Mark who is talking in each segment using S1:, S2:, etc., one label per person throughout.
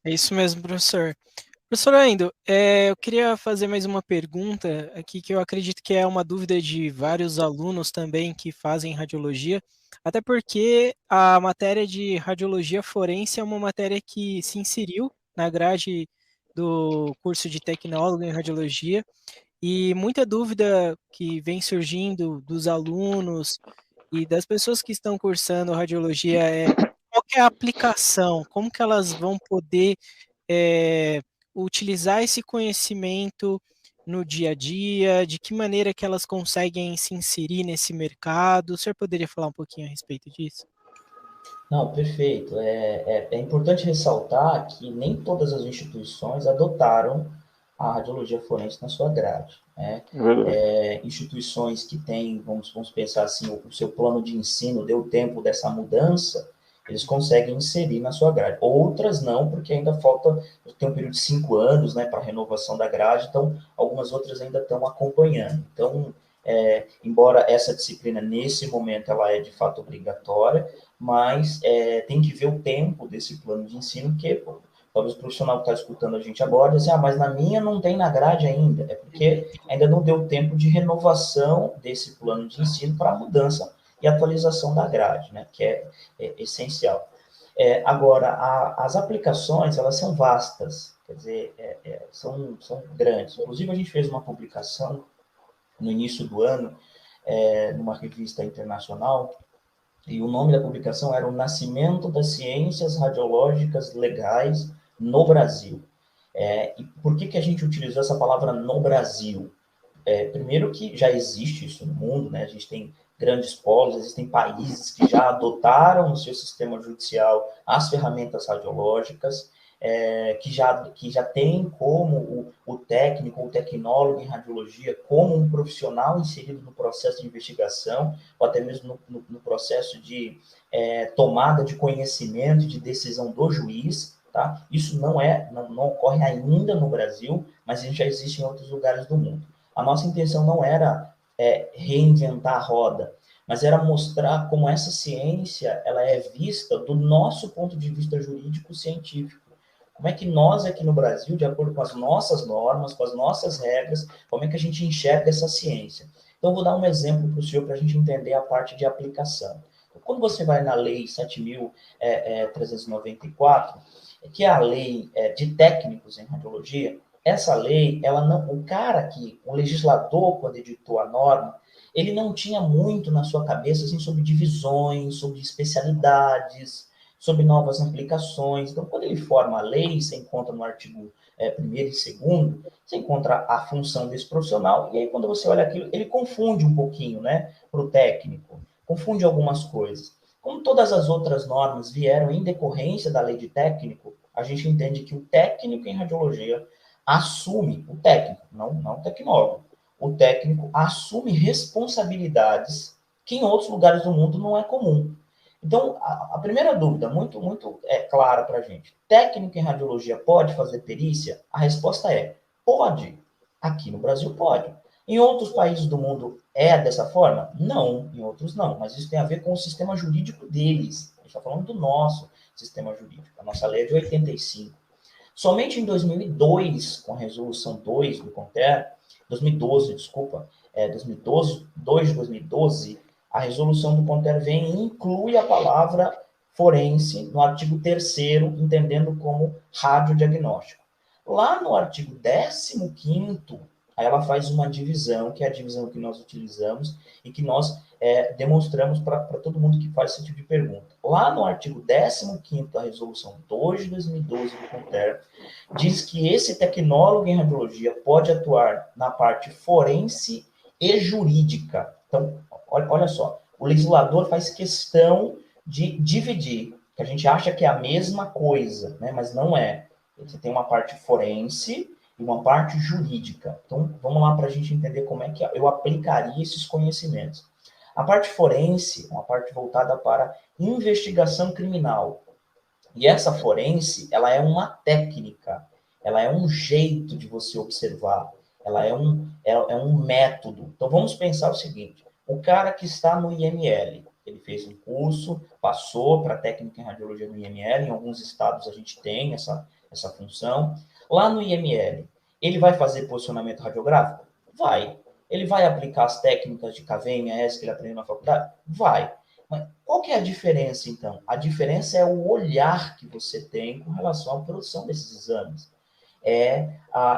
S1: É isso mesmo, professor. Professor Endo, eu queria fazer mais uma pergunta aqui que eu acredito que é uma dúvida de vários alunos também que fazem radiologia, até porque a matéria de radiologia forense é uma matéria que se inseriu na grade do curso de tecnólogo em radiologia e muita dúvida que vem surgindo dos alunos e das pessoas que estão cursando radiologia é qual que é a aplicação, como que elas vão poder é, utilizar esse conhecimento no dia a dia, de que maneira que elas conseguem se inserir nesse mercado. O senhor poderia falar um pouquinho a respeito disso?
S2: Não, perfeito. É importante ressaltar que nem todas as instituições adotaram a radiologia forense na sua grade, né?
S3: É verdade.
S2: Instituições que têm, vamos pensar assim, o seu plano de ensino deu tempo dessa mudança, eles conseguem inserir na sua grade. Outras não, porque ainda falta, tem um período de 5 anos, né, para renovação da grade, então algumas outras ainda estão acompanhando. Então, embora essa disciplina, nesse momento, ela é de fato obrigatória, mas tem que ver o tempo desse plano de ensino, porque talvez o profissional que está escutando a gente agora diz, mas na minha não tem na grade ainda. É porque ainda não deu tempo de renovação desse plano de ensino para mudança e atualização da grade, né, que é essencial. Agora, as aplicações, elas são vastas, quer dizer, são grandes. Inclusive, a gente fez uma publicação no início do ano, numa revista internacional, e o nome da publicação era O Nascimento das Ciências Radiológicas Legais no Brasil. E por que a gente utilizou essa palavra no Brasil? Primeiro que já existe isso no mundo, né? A gente tem grandes polos, existem países que já adotaram no seu sistema judicial as ferramentas radiológicas, que já tem como o técnico, o tecnólogo em radiologia, como um profissional inserido no processo de investigação, ou até mesmo no processo de tomada de conhecimento, de decisão do juiz. Tá? Isso não ocorre ainda no Brasil, mas já existe em outros lugares do mundo. A nossa intenção não era reinventar a roda, mas era mostrar como essa ciência ela é vista do nosso ponto de vista jurídico-científico. Como é que nós aqui no Brasil, de acordo com as nossas normas, com as nossas regras, como é que a gente enxerga essa ciência? Então, vou dar um exemplo para o senhor para a gente entender a parte de aplicação. Quando você vai na Lei 7.394, que é a lei de técnicos em radiologia, essa lei, ela não, o legislador, quando editou a norma, ele não tinha muito na sua cabeça assim, sobre divisões, sobre especialidades, sobre novas aplicações. Então, quando ele forma a lei, você encontra no artigo 1º e 2º, você encontra a função desse profissional, e aí quando você olha aquilo, ele confunde um pouquinho, né, para o técnico, confunde algumas coisas. Como todas as outras normas vieram em decorrência da lei de técnico, a gente entende que o técnico em radiologia assume, o técnico, não o tecnólogo, o técnico assume responsabilidades que em outros lugares do mundo não é comum. Então, a primeira dúvida, muito clara para a gente: técnico em radiologia pode fazer perícia? A resposta é: pode. Aqui no Brasil pode. Em outros países do mundo é dessa forma? Não, em outros não. Mas isso tem a ver com o sistema jurídico deles. A gente está falando do nosso sistema jurídico. A nossa lei é de 85. Somente em 2002, com a resolução 2 do CONTER, 2012, desculpa, 2012, 2 de 2012, a resolução do CONTER vem e inclui a palavra forense no artigo 3º, entendendo como radiodiagnóstico. Lá no artigo 15º, aí ela faz uma divisão, que é a divisão que nós utilizamos e que nós demonstramos para todo mundo que faz esse tipo de pergunta. Lá no artigo 15º da resolução 2 de 2012 do CONTER, diz que esse tecnólogo em radiologia pode atuar na parte forense e jurídica. Então, olha só, o legislador faz questão de dividir, que a gente acha que é a mesma coisa, né? Mas não é. Você tem uma parte forense e uma parte jurídica. Então, vamos lá para a gente entender como é que eu aplicaria esses conhecimentos. A parte forense é uma parte voltada para investigação criminal. E essa forense, ela é uma técnica, ela é um jeito de você observar, ela é um método. Então, vamos pensar o seguinte: o cara que está no IML, Ele fez um curso, passou para técnica em radiologia no IML, em alguns estados a gente tem essa função. Lá no IML, ele vai fazer posicionamento radiográfico? Vai. Ele vai aplicar as técnicas de KV-MS que ele aprendeu na faculdade? Vai. Mas qual que é a diferença, então? A diferença é o olhar que você tem com relação à produção desses exames.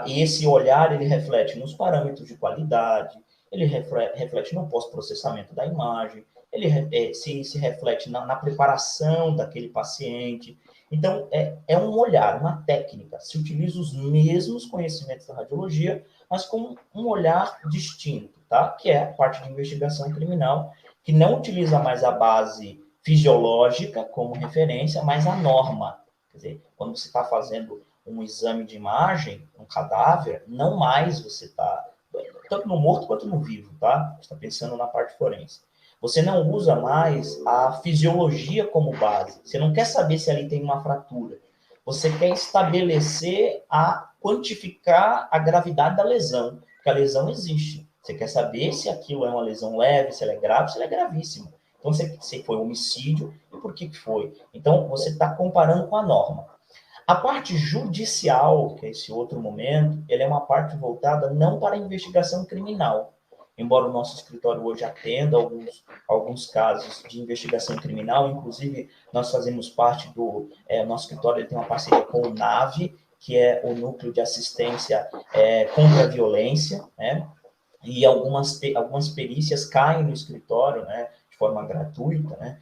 S2: Esse olhar, ele reflete nos parâmetros de qualidade, ele reflete no pós-processamento da imagem, ele se reflete na preparação daquele paciente. Então, é um olhar, uma técnica. Se utiliza os mesmos conhecimentos da radiologia, mas com um olhar distinto, tá? Que é a parte de investigação criminal, que não utiliza mais a base fisiológica como referência, mas a norma. Quer dizer, quando você está fazendo um exame de imagem, um cadáver, não mais você está, tanto no morto quanto no vivo, tá? Você está pensando na parte forense. Você não usa mais a fisiologia como base. Você não quer saber se ali tem uma fratura. Você quer estabelecer, quantificar a gravidade da lesão, porque a lesão existe. Você quer saber se aquilo é uma lesão leve, se ela é grave, se ela é gravíssima. Então, se foi homicídio e por que foi. Então, você está comparando com a norma. A parte judicial, que é esse outro momento, ele é uma parte voltada não para a investigação criminal. Embora o nosso escritório hoje atenda alguns casos de investigação criminal, inclusive nós fazemos parte nosso escritório ele tem uma parceria com o NAVE, que é o Núcleo de Assistência contra a Violência, né? E algumas perícias caem no escritório, né, de forma gratuita, né,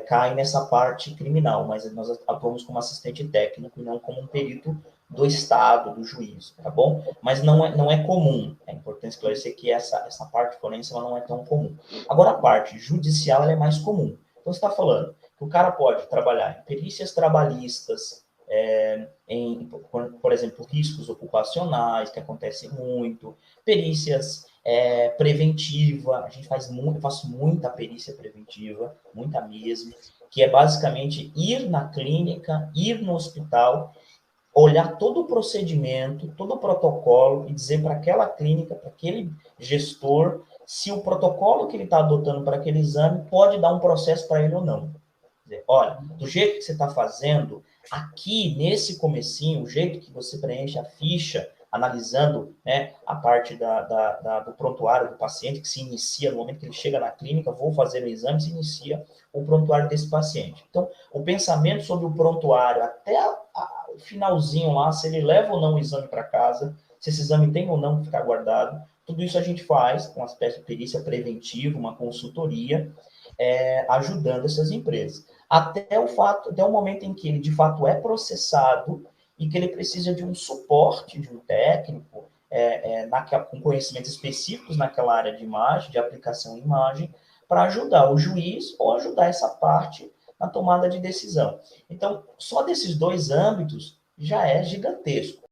S2: caem nessa parte criminal, mas nós atuamos como assistente técnico e não como um perito do Estado, do juiz, tá bom? Mas não é comum, é importante esclarecer que essa parte forense ela não é tão comum. Agora, a parte judicial ela é mais comum. Então, você está falando que o cara pode trabalhar em perícias trabalhistas, por exemplo, riscos ocupacionais, que acontecem muito, perícias preventiva, a gente eu faço muita perícia preventiva, muita mesmo, que é basicamente ir na clínica, ir no hospital, olhar todo o procedimento, todo o protocolo e dizer para aquela clínica, para aquele gestor, se o protocolo que ele está adotando para aquele exame pode dar um processo para ele ou não. Dizer, olha, do jeito que você está fazendo, aqui nesse comecinho, o jeito que você preenche a ficha, analisando, né, a parte do prontuário do paciente, que se inicia no momento que ele chega na clínica, vou fazer o exame, se inicia o prontuário desse paciente. Então, o pensamento sobre o prontuário, até o finalzinho lá, se ele leva ou não o exame para casa, se esse exame tem ou não que ficar guardado, tudo isso a gente faz com uma espécie de perícia preventiva, uma consultoria, ajudando essas empresas. Até o momento em que ele, de fato, é processado e que ele precisa de um suporte de um técnico com conhecimentos específicos naquela área de imagem, de aplicação em imagem, para ajudar o juiz ou ajudar essa parte na tomada de decisão. Então, só desses dois âmbitos já é gigantesco.